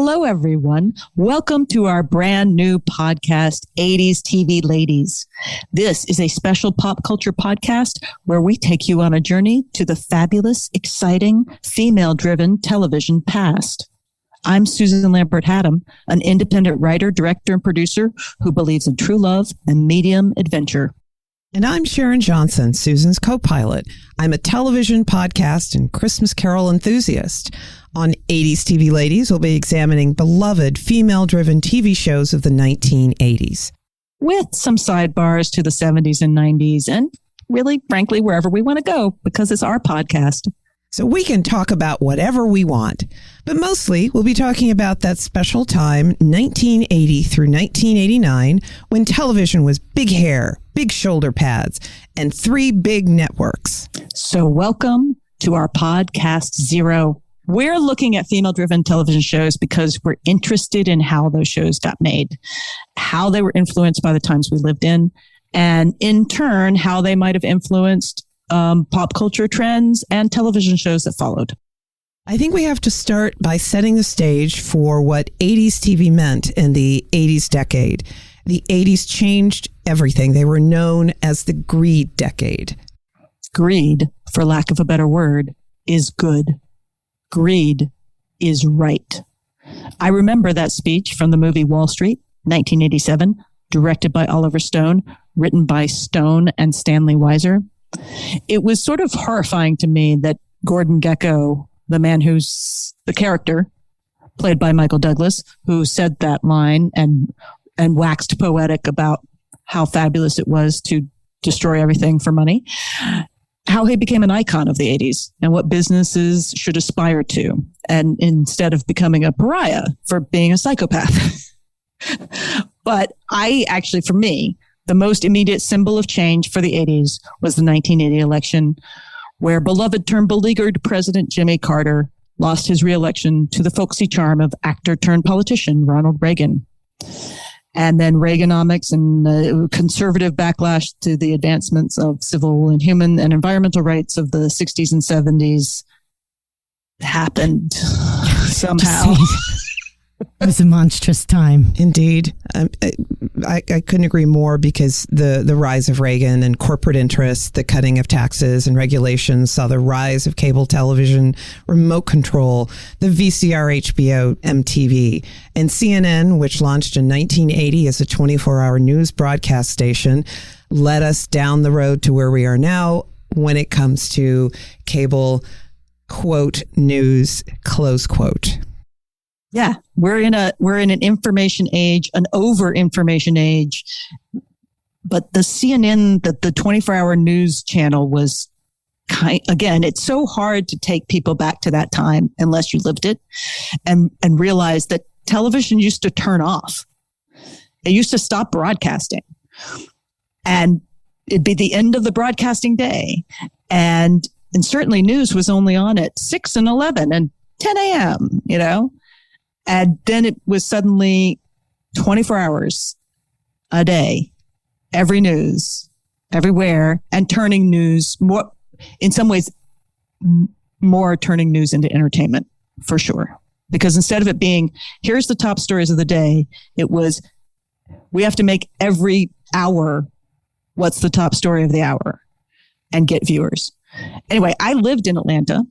Hello, everyone. Welcome to our brand new podcast, 80s TV Ladies. This is a special pop culture podcast where we take you on a journey to the fabulous, exciting, female-driven television past. I'm Susan Lambert Hatem, an independent writer, director, and producer who believes in true love and medium adventure. And I'm Sharon Johnson, Susan's co-pilot. I'm a television, podcast, and Christmas Carol enthusiast. On 80s TV Ladies, we'll be examining beloved female-driven TV shows of the 1980s. With some sidebars to the 70s and 90s, and really, frankly, wherever we want to go, because it's our podcast. So we can talk about whatever we want. But mostly, we'll be talking about that special time, 1980 through 1989, when television was big hair, big shoulder pads, and 3 big networks. So welcome to our podcast Zero. We're looking at female-driven television shows because we're interested in how those shows got made, how they were influenced by the times we lived in, and in turn, how they might have influenced pop culture trends and television shows that followed. I think we have to start by setting the stage for what 80s TV meant in the 80s decade. The 80s changed everything. They were known as the greed decade. Greed, for lack of a better word, is good. Greed is right. I remember that speech from the movie Wall Street, 1987, directed by Oliver Stone, written by Stone and Stanley Weiser. It was sort of horrifying to me that Gordon Gekko, the man who's the character, played by Michael Douglas, who said that line and waxed poetic about how fabulous it was to destroy everything for money, how he became an icon of the 80s and what businesses should aspire to, and instead of becoming a pariah for being a psychopath. But for me, the most immediate symbol of change for the 80s was the 1980 election, where beloved turned beleaguered President Jimmy Carter lost his reelection to the folksy charm of actor turned politician Ronald Reagan. And then Reaganomics and conservative backlash to the advancements of civil and human and environmental rights of the 60s and 70s happened somehow. It was a monstrous time. Indeed. I couldn't agree more, because the rise of Reagan and corporate interests, the cutting of taxes and regulations saw the rise of cable television, remote control, the VCR, HBO, MTV, and CNN, which launched in 1980 as a 24-hour news broadcast station, led us down the road to where we are now when it comes to cable, quote, news, close quote. Yeah, we're in an information age, an over-information age. But the CNN, the 24-hour news channel was again, it's so hard to take people back to that time unless you lived it and realize that television used to turn off. It used to stop broadcasting. And it'd be the end of the broadcasting day. And certainly news was only on at 6 and 11 and 10 a.m., And then it was suddenly 24 hours a day, every news, everywhere, and turning news more, in some ways, more turning news into entertainment, for sure. Because instead of it being, here's the top stories of the day, it was, we have to make every hour what's the top story of the hour and get viewers. Anyway, I lived in Atlanta,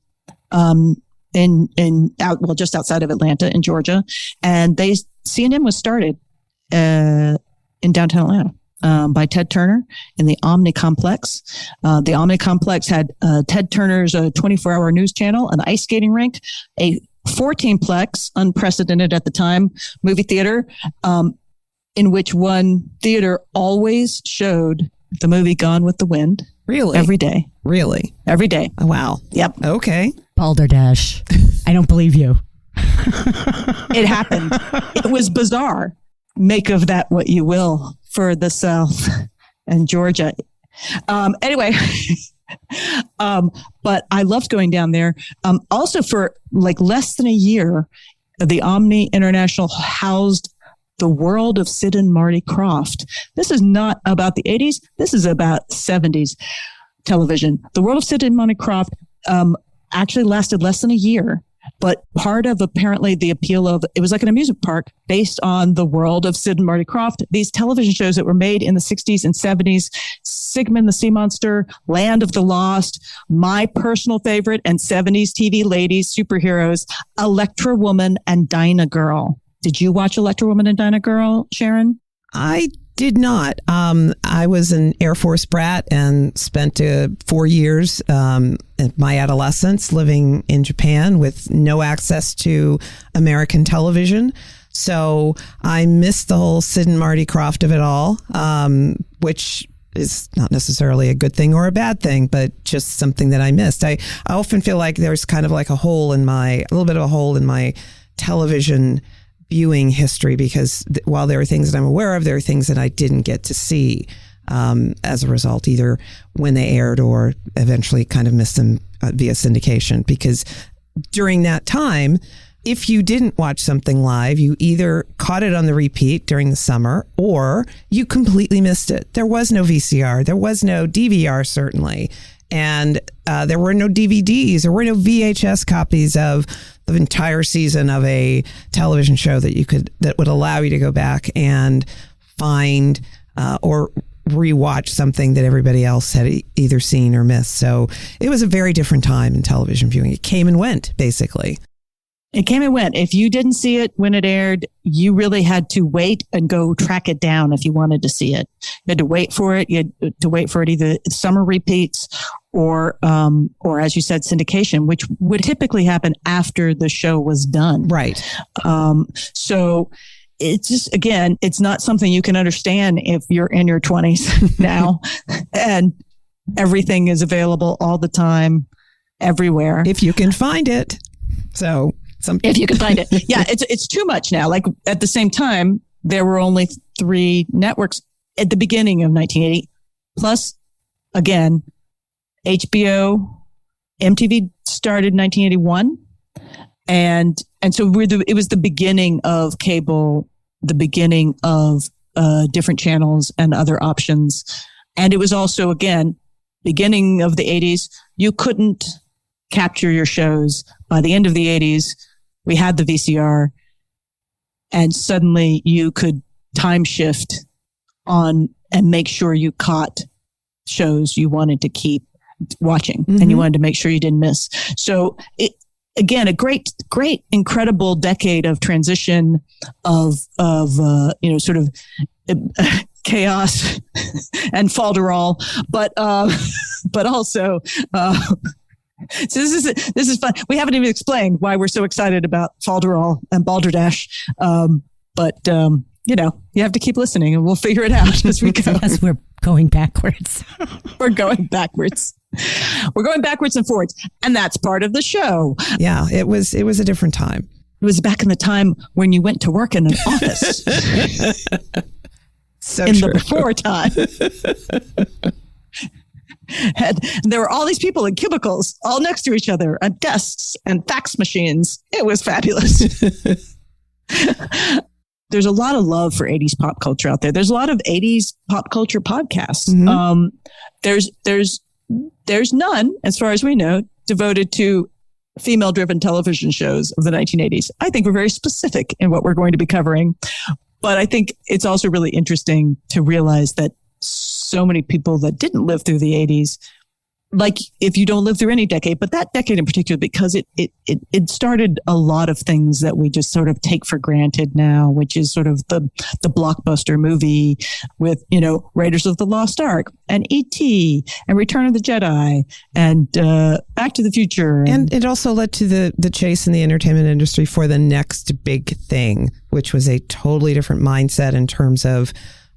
just outside of Atlanta in Georgia, and CNN was started in downtown Atlanta by Ted Turner in the Omni Complex. The Omni Complex had Ted Turner's 24-hour news channel, an ice skating rink, a 14-plex, unprecedented at the time, movie theater, in which one theater always showed the movie Gone with the Wind. Really? Every day. Really? Every day. Oh, wow. Yep. Okay. Balderdash. I don't believe you. It happened. It was bizarre. Make of that what you will for the South and Georgia. Anyway, but I loved going down there. Also for like less than a year, the Omni International housed The World of Sid and Marty Krofft. This is not about the 80s. This is about 70s television. The World of Sid and Marty Krofft actually lasted less than a year. But part of apparently the appeal of it was like an amusement park based on the world of Sid and Marty Krofft, these television shows that were made in the 60s and 70s, Sigmund the Sea Monster, Land of the Lost, my personal favorite and 70s TV ladies, superheroes, Electra Woman and Dyna Girl. Did you watch Electra Woman and Dyna Girl, Sharon? I did not. I was an Air Force brat and spent 4 years in my adolescence living in Japan with no access to American television. So I missed the whole Sid and Marty Krofft of it all, which is not necessarily a good thing or a bad thing, but just something that I missed. I often feel like there's kind of like a little bit of a hole in my television viewing history, because while there are things that I'm aware of, there are things that I didn't get to see as a result, either when they aired or eventually kind of missed them via syndication. Because during that time, if you didn't watch something live, you either caught it on the repeat during the summer or you completely missed it. There was no VCR. There was no DVR, certainly. And there were no DVDs. There were no VHS copies of the entire season of a television show that would allow you to go back and find or rewatch something that everybody else had either seen or missed. So it was a very different time in television viewing. It came and went, basically. It came and went. If you didn't see it when it aired, you really had to wait and go track it down if you wanted to see it. You had to wait for it. You had to wait for it either summer repeats or as you said, syndication, which would typically happen after the show was done. Right. So it's just, again, it's not something you can understand if you're in your 20s now and everything is available all the time, everywhere. If you can find it. So if you can find it. Yeah, it's too much now. Like at the same time, there were only 3 networks at the beginning of 1980. Plus, again, HBO, MTV started in 1981. And so it was the beginning of cable, the beginning of different channels and other options. And it was also, again, beginning of the 80s. You couldn't capture your shows. By the end of the 80s, we had the VCR, and suddenly you could time shift on and make sure you caught shows you wanted to keep watching, and you wanted to make sure you didn't miss. So again, a great, incredible decade of transition of sort of chaos and falderall, but also, so this is fun. We haven't even explained why we're so excited about falderall and balderdash. But you have to keep listening and we'll figure it out as we go. Because we're going backwards. We're going backwards. We're going backwards and forwards. And that's part of the show. Yeah, it was a different time. It was back in the time when you went to work in an office. So in true. the before time. And there were all these people in cubicles all next to each other and desks and fax machines. It was fabulous. There's a lot of love for 80s pop culture out there. There's a lot of 80s pop culture podcasts. There's none, as far as we know, devoted to female-driven television shows of the 1980s. I think we're very specific in what we're going to be covering. But I think it's also really interesting to realize that so many people that didn't live through the 80s, like if you don't live through any decade, but that decade in particular, because it started a lot of things that we just sort of take for granted now, which is sort of the blockbuster movie with, Raiders of the Lost Ark and E.T. and Return of the Jedi and Back to the Future. And it also led to the chase in the entertainment industry for the next big thing, which was a totally different mindset in terms of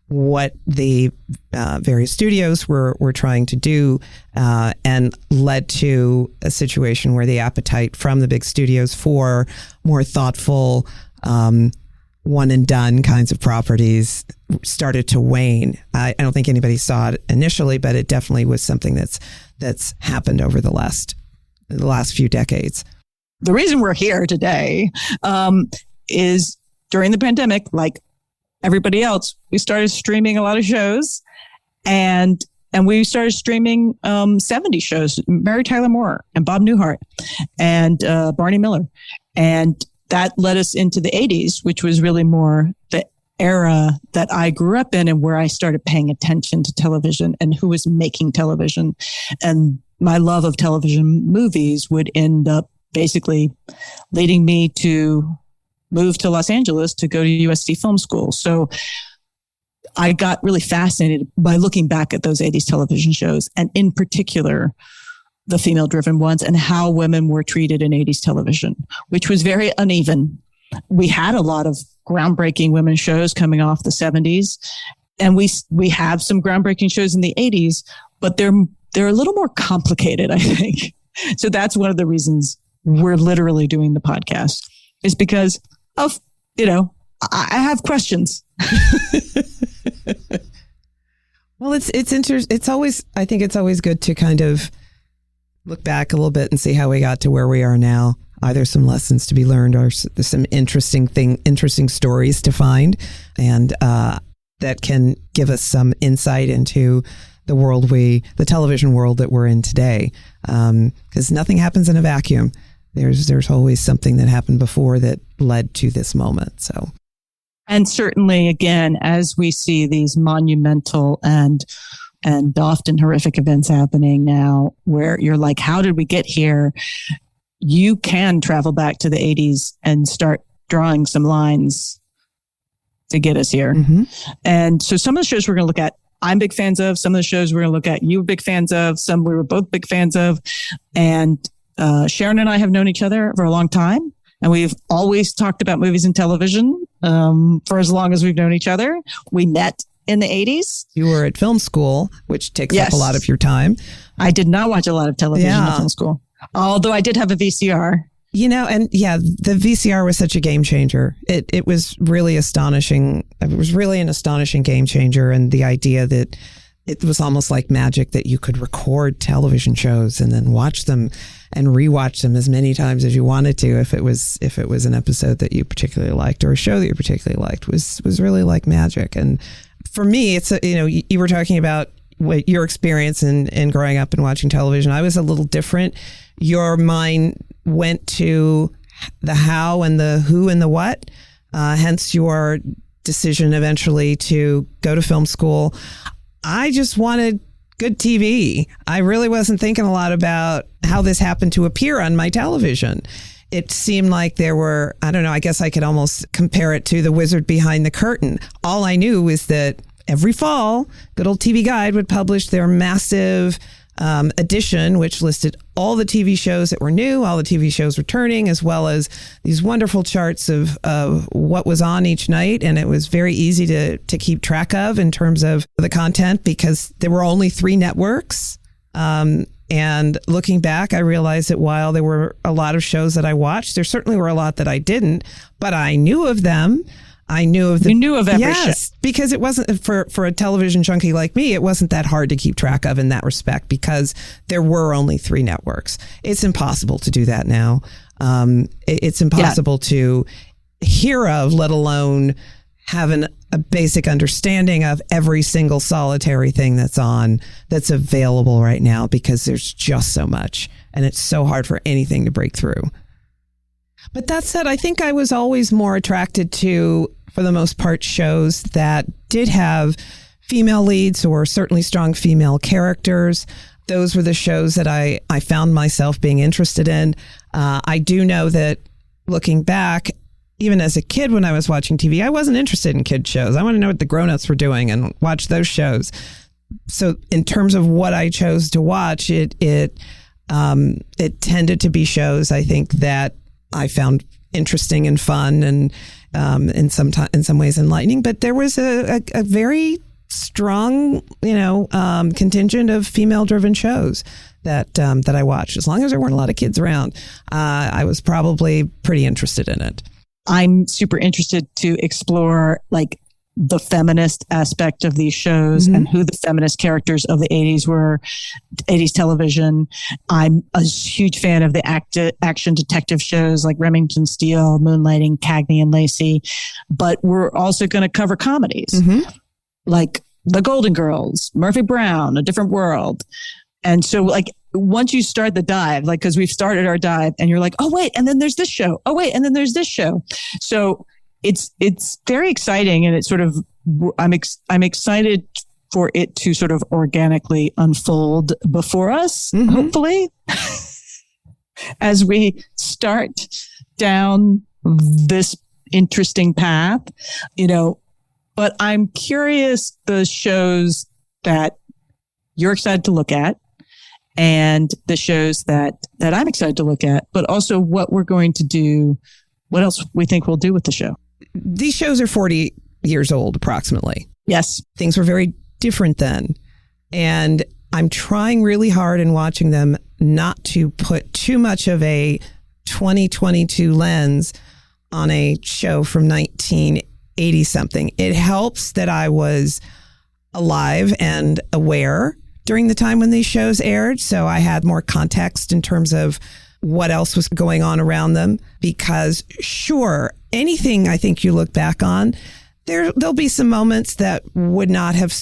what the various studios were trying to do, and led to a situation where the appetite from the big studios for more thoughtful, one and done kinds of properties started to wane. I don't think anybody saw it initially, but it definitely was something that's happened over the last few decades. The reason we're here today is during the pandemic, like everybody else, we started streaming a lot of shows, and And we started streaming 70s shows, Mary Tyler Moore and Bob Newhart and Barney Miller. And that led us into the 80s, which was really more the era that I grew up in and where I started paying attention to television and who was making television. And my love of television movies would end up basically leading me to move to Los Angeles to go to USC Film School. So I got really fascinated by looking back at those 80s television shows, and in particular, the female-driven ones and how women were treated in 80s television, which was very uneven. We had a lot of groundbreaking women's shows coming off the 70s, and we have some groundbreaking shows in the 80s, but they're a little more complicated, I think. So that's one of the reasons we're literally doing the podcast, is because of, I have questions. Well, it's always, I think it's always good to kind of look back a little bit and see how we got to where we are now. Either some lessons to be learned or some interesting stories to find, and that can give us some insight into the television world that we're in today. Because nothing happens in a vacuum. There's always something that happened before that led to this moment. So. And certainly, again, as we see these monumental and often horrific events happening now, where you're like, how did we get here? You can travel back to the 80s and start drawing some lines to get us here. Mm-hmm. And so some of the shows we're going to look at, I'm big fans of. Some of the shows we're going to look at, you were big fans of. Some we were both big fans of. And Sharon and I have known each other for a long time. And we've always talked about movies and television for as long as we've known each other. We met in the 80s. You were at film school, which takes up a lot of your time. I did not watch a lot of television at film school, although I did have a VCR. The VCR was such a game changer. It was really astonishing. It was really an astonishing game changer. And the idea that it was almost like magic that you could record television shows and then watch them and rewatch them as many times as you wanted to, if it was an episode that you particularly liked or a show that you particularly liked, was really like magic. And for me, it's you were talking about what your experience in growing up and watching television. I was a little different. Your mind went to the how and the who and the what, hence your decision eventually to go to film school. I just wanted good TV. I really wasn't thinking a lot about how this happened to appear on my television. It seemed like there were, I don't know, I guess I could almost compare it to the wizard behind the curtain. All I knew was that every fall, Good Old TV Guide would publish their massive edition, which listed all the TV shows that were new, all the TV shows returning, as well as these wonderful charts of what was on each night. And it was very easy to keep track of in terms of the content, because there were only 3 networks. And looking back, I realized that while there were a lot of shows that I watched, there certainly were a lot that I didn't, but I knew of them. You knew of every show. Because it wasn't, for a television junkie like me, it wasn't that hard to keep track of in that respect, because there were only 3 networks. It's impossible to do that now. It's impossible to hear of, let alone have a basic understanding of every single solitary thing that's available right now, because there's just so much, and it's so hard for anything to break through. But that said, I think I was always more attracted to, for the most part, shows that did have female leads or certainly strong female characters. Those were the shows that I found myself being interested in. I do know that looking back, even as a kid when I was watching TV, I wasn't interested in kid shows. I want to know what the grown-ups were doing and watch those shows. So in terms of what I chose to watch, it tended to be shows, I think, that I found interesting and fun and in some ways enlightening. But there was a very strong, contingent of female-driven shows that I watched. As long as there weren't a lot of kids around, I was probably pretty interested in it. I'm super interested to explore the feminist aspect of these shows, mm-hmm. and who the feminist characters of the 80s were, 80s television. I'm a huge fan of the action detective shows like Remington, Steele, Moonlighting, Cagney, and Lacey. But we're also going to cover comedies, mm-hmm. like The Golden Girls, Murphy Brown, A Different World. And so like once you start the dive, like, cause we've started our dive and you're like, oh wait, and then there's this show. Oh wait, and then there's this show. So it's very exciting. And it's sort of, I'm excited for it to sort of organically unfold before us, hopefully, as we start down this interesting path, but I'm curious the shows that you're excited to look at and the shows that I'm excited to look at, but also what we're going to do, what else we think we'll do with the show. These shows are 40 years old, approximately. Yes. Things were very different then. And I'm trying really hard in watching them not to put too much of a 2022 lens on a show from 1980 something. It helps that I was alive and aware during the time when these shows aired. So I had more context in terms of what else was going on around them, because sure, anything I think you look back on, there'll be some moments that would not have,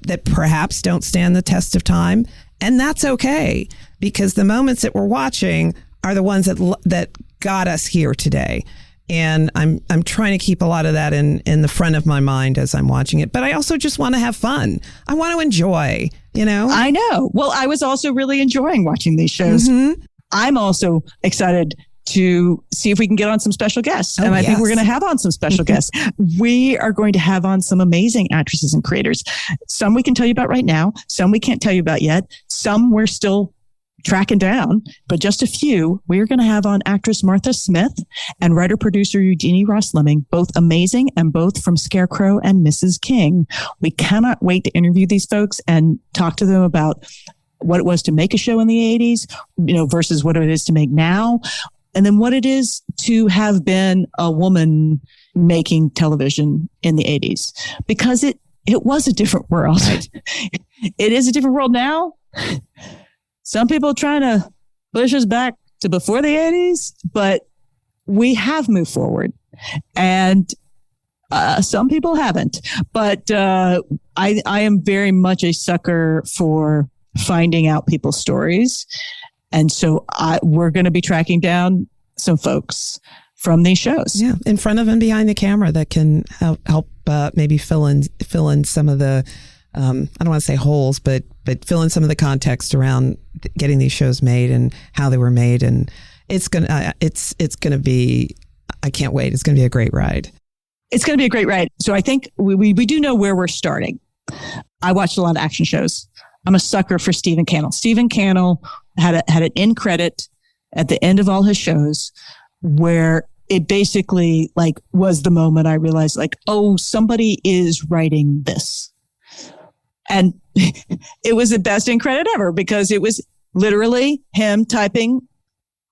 that perhaps don't stand the test of time. And that's okay, because the moments that we're watching are the ones that got us here today. And I'm trying to keep a lot of that in the front of my mind as I'm watching it. But I also just want to have fun. I want to enjoy, I know. Well, I was also really enjoying watching these shows. Mm-hmm. I'm also excited to see if we can get on some special guests. And I think we're going to have on some special guests. We are going to have on some amazing actresses and creators. Some we can tell you about right now. Some we can't tell you about yet. Some we're still tracking down, but just a few. We're going to have on actress Martha Smith and writer-producer Eugenie Ross-Lemming, both amazing and both from Scarecrow and Mrs. King. We cannot wait to interview these folks and talk to them about what it was to make a show in the 80s, versus what it is to make now. And then what it is to have been a woman making television in the 80s, because it was a different world. Right. It is a different world now. Some people are trying to push us back to before the 80s, but we have moved forward, and some people haven't. But I am very much a sucker for finding out people's stories. And so we're going to be tracking down some folks from these shows. Yeah, in front of and behind the camera that can help maybe fill in some of the, I don't want to say holes, but fill in some of the context around getting these shows made and how they were made. And it's going to be, I can't wait. It's going to be a great ride. It's going to be a great ride. So I think we do know where we're starting. I watched a lot of action shows. I'm a sucker for Stephen Cannell. Stephen Cannell had an end credit at the end of all his shows where it basically was the moment I realized somebody is writing this. And it was the best end credit ever, because it was literally him typing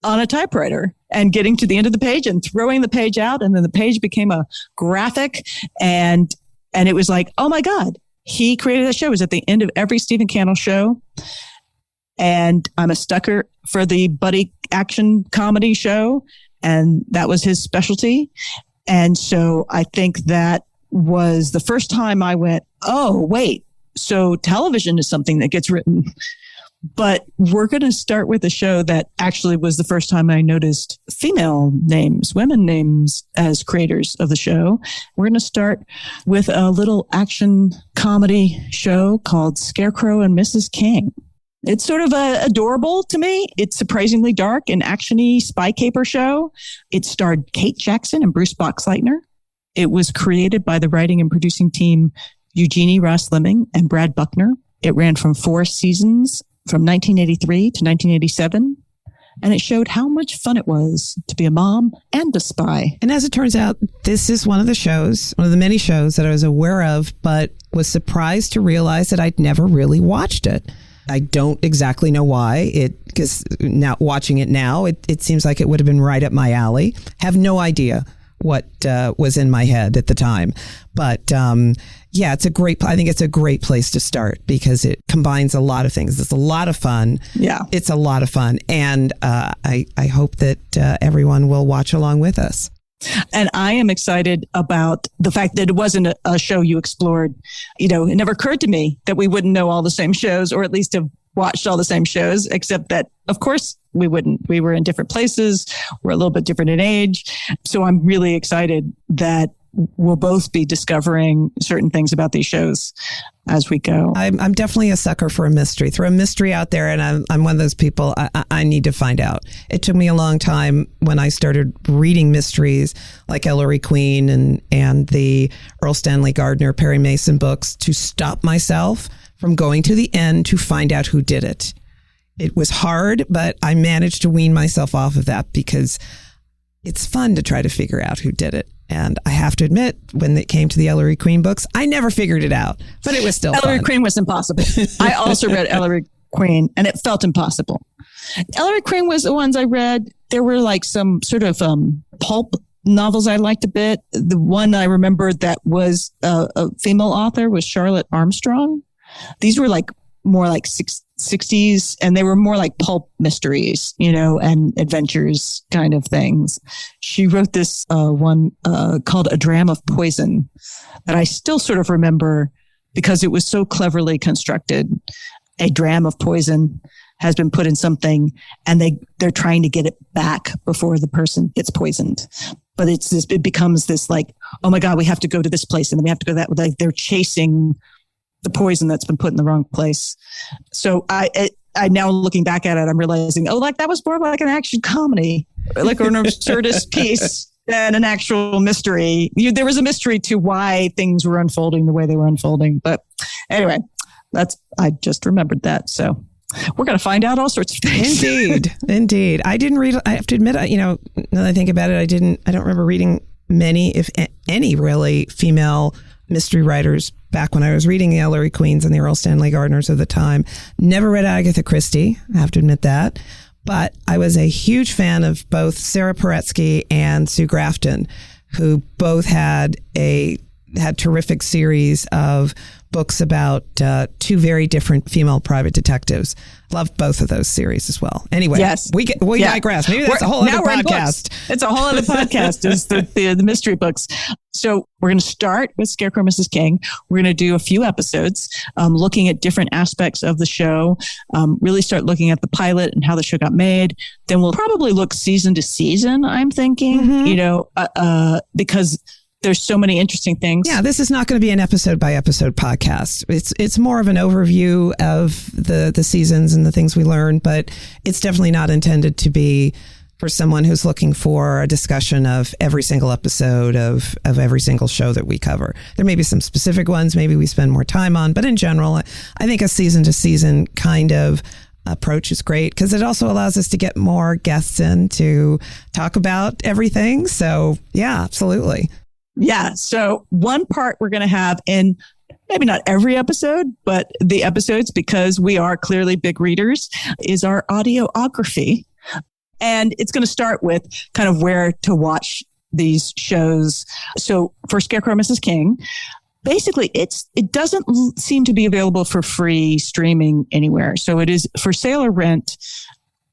on a typewriter and getting to the end of the page and throwing the page out. And then the page became a graphic, and it was like, oh my God. He created that show. It was at the end of every Stephen Cannell show. And I'm a sucker for the buddy action comedy show. And that was his specialty. And so I think that was the first time I went, oh, wait, so television is something that gets written. But we're going to start with a show that actually was the first time I noticed female names, women names as creators of the show. We're going to start with a little action comedy show called Scarecrow and Mrs. King. It's sort of adorable to me. It's surprisingly dark, an action-y spy caper show. It starred Kate Jackson and Bruce Boxleitner. It was created by the writing and producing team Eugenie Ross-Lemming and Brad Buckner. It ran from 4 seasons, from 1983 to 1987, and it showed how much fun it was to be a mom and a spy. And as it turns out, this is one of the many shows that I was aware of, but was surprised to realize that I'd never really watched it. I don't exactly know why, because now watching it now, it seems like it would have been right up my alley. Have no idea what was in my head at the time. But yeah, I think it's a great place to start, because it combines a lot of things. It's a lot of fun. Yeah. It's a lot of fun. And I hope that everyone will watch along with us. And I am excited about the fact that it wasn't a show you explored. It never occurred to me that we wouldn't know all the same shows, or at least have watched all the same shows, except that, of course, we wouldn't. We were in different places. We're a little bit different in age. So I'm really excited that we'll both be discovering certain things about these shows as we go. I'm definitely a sucker for a mystery. Throw a mystery out there, and I'm one of those people, I need to find out. It took me a long time when I started reading mysteries like Ellery Queen and the Earl Stanley Gardner, Perry Mason books to stop myself from going to the end to find out who did it. It was hard, but I managed to wean myself off of that because it's fun to try to figure out who did it. And I have to admit, when it came to the Ellery Queen books, I never figured it out, but it was still Ellery fun. Queen was impossible. I also read Ellery Queen, and it felt impossible. Ellery Queen was the ones I read. There were like some sort of pulp novels I liked a bit. The one I remembered that was a female author was Charlotte Armstrong. These were like more like 60s, and they were more like pulp mysteries, and adventures kind of things. She wrote this one called A Dram of Poison that I still sort of remember because it was so cleverly constructed. A dram of poison has been put in something, and they're trying to get it back before the person gets poisoned. But it becomes this like, oh my God, we have to go to this place, and then we have to go that way. Like they're chasing the poison that's been put in the wrong place. So I now looking back at it, I'm realizing, like that was more like an action comedy, like an absurdist piece than an actual mystery. There was a mystery to why things were unfolding the way they were unfolding. But anyway, I just remembered that. So we're going to find out all sorts of things. Indeed. I didn't read, I have to admit, now that I think about it, I don't remember reading many, if any, really female mystery writers back when I was reading the Ellery Queens and the Earl Stanley Gardners of the time. Never read Agatha Christie, I have to admit that. But I was a huge fan of both Sarah Paretsky and Sue Grafton, who both had terrific series of books about two very different female private detectives. Love both of those series as well. Anyway, yes. we digress. Maybe that's a whole other podcast. It's a whole other podcast, is the mystery books. So we're going to start with Scarecrow, Mrs. King. We're going to do a few episodes looking at different aspects of the show, really start looking at the pilot and how the show got made. Then we'll probably look season to season, I'm thinking, because there's so many interesting things. Yeah, this is not going to be an episode by episode podcast. It's more of an overview of the seasons and the things we learned, but it's definitely not intended to be for someone who's looking for a discussion of every single episode of every single show that we cover. There may be some specific ones maybe we spend more time on, but in general, I think a season to season kind of approach is great because it also allows us to get more guests in to talk about everything. So yeah, absolutely. Yeah. So one part we're going to have in maybe not every episode, but the episodes, because we are clearly big readers, is our audiography. And it's going to start with kind of where to watch these shows. So for Scarecrow, Mrs. King, basically it doesn't seem to be available for free streaming anywhere. So it is for sale or rent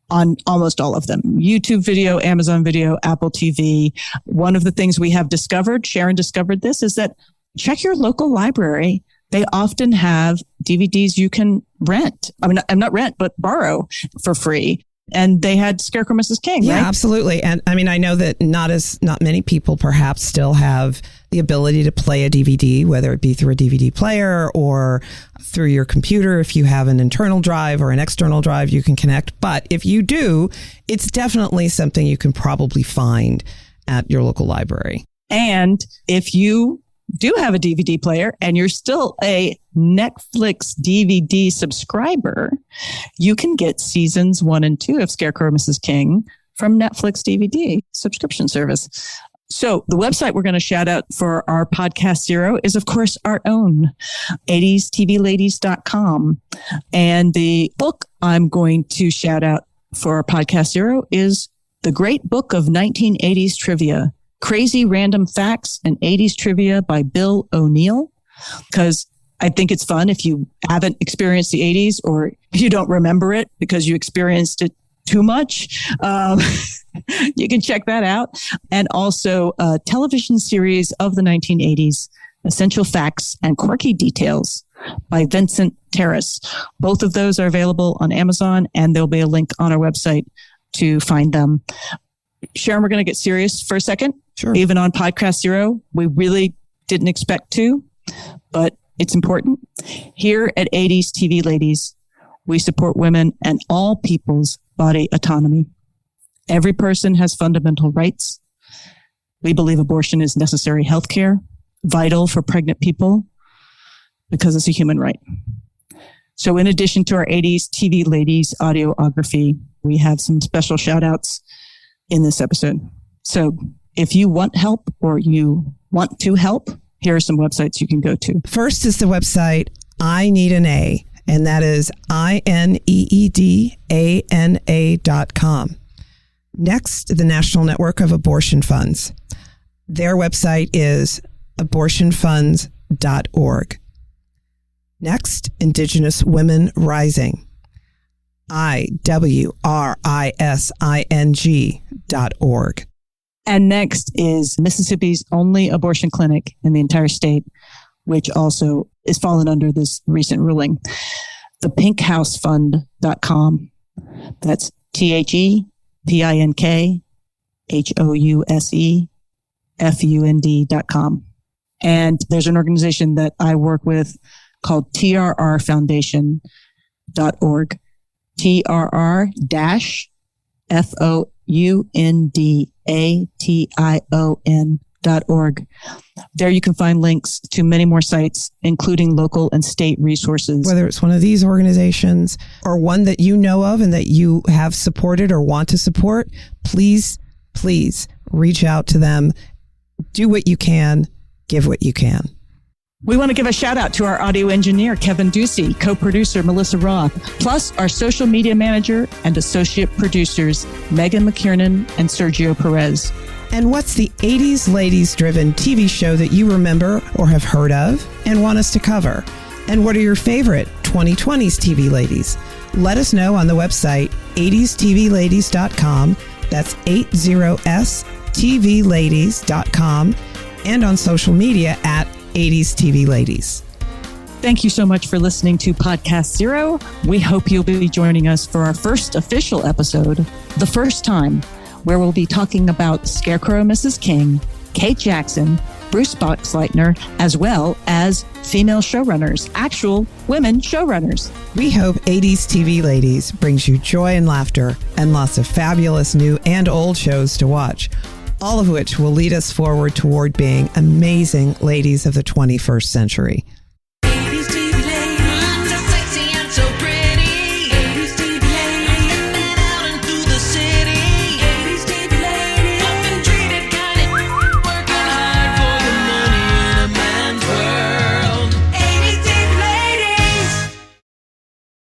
on almost all of them. YouTube video, Amazon Video, Apple TV. One of the things we have discovered, Sharon discovered this, is that check your local library. They often have DVDs you can rent. I mean, not rent, but borrow for free. And they had Scarecrow, Mrs. King, yeah, right? Absolutely. And I mean, I know that not many people perhaps still have the ability to play a DVD, whether it be through a DVD player or through your computer. If you have an internal drive or an external drive, you can connect. But if you do, it's definitely something you can probably find at your local library. And if you do have a DVD player and you're still a Netflix DVD subscriber, you can get seasons 1 and 2 of Scarecrow, Mrs. King from Netflix DVD subscription service. So the website we're going to shout out for our podcast zero is, of course, our own 80stvladies.com. And the book I'm going to shout out for our podcast zero is The Great Book of 1980s Trivia, Crazy Random Facts and 80s Trivia by Bill O'Neill. Because I think it's fun if you haven't experienced the 80s or you don't remember it because you experienced it too much. You can check that out. And also a television series of the 1980s, Essential Facts and Quirky Details by Vincent Terrace. Both of those are available on Amazon, and there'll be a link on our website to find them. Sharon, we're going to get serious for a second. Sure. Even on Podcast Zero, we really didn't expect to, but it's important. Here at 80s TV Ladies, we support women and all people's body autonomy. Every person has fundamental rights. We believe abortion is necessary health care, vital for pregnant people, because it's a human right. So in addition to our 80s TV Ladies audiography, we have some special shout outs in this episode. So if you want help or you want to help, here are some websites you can go to. First is the website I Need an A, and that is INEEDANA.com. Next, the National Network of Abortion Funds. Their website is abortionfunds.org. Next, Indigenous Women Rising. IWRISING.org. And next is Mississippi's only abortion clinic in the entire state, which also is fallen under this recent ruling. ThePinkHouseFund.com. That's ThePinkHousefund.com. And there's an organization that I work with called TRRFoundation.org. TRR-FOUNDATION.org. There you can find links to many more sites, including local and state resources. Whether it's one of these organizations or one that you know of and that you have supported or want to support, please reach out to them. Do what you can. Give what you can. We want to give a shout out to our audio engineer, Kevin Ducey, co-producer, Melissa Roth, plus our social media manager and associate producers, Megan McKiernan and Sergio Perez. And what's the 80s ladies-driven TV show that you remember or have heard of and want us to cover? And what are your favorite 2020s TV ladies? Let us know on the website 80stvladies.com. That's 80stvladies.com, and on social media at 80s TV Ladies. Thank you so much for listening to Podcast Zero. We hope you'll be joining us for our first official episode, The First Time, where we'll be talking about Scarecrow Mrs. King, Kate Jackson, Bruce Boxleitner, as well as female showrunners, actual women showrunners. We hope 80s TV Ladies brings you joy and laughter and lots of fabulous new and old shows to watch, all of which will lead us forward toward being amazing ladies of the 21st century.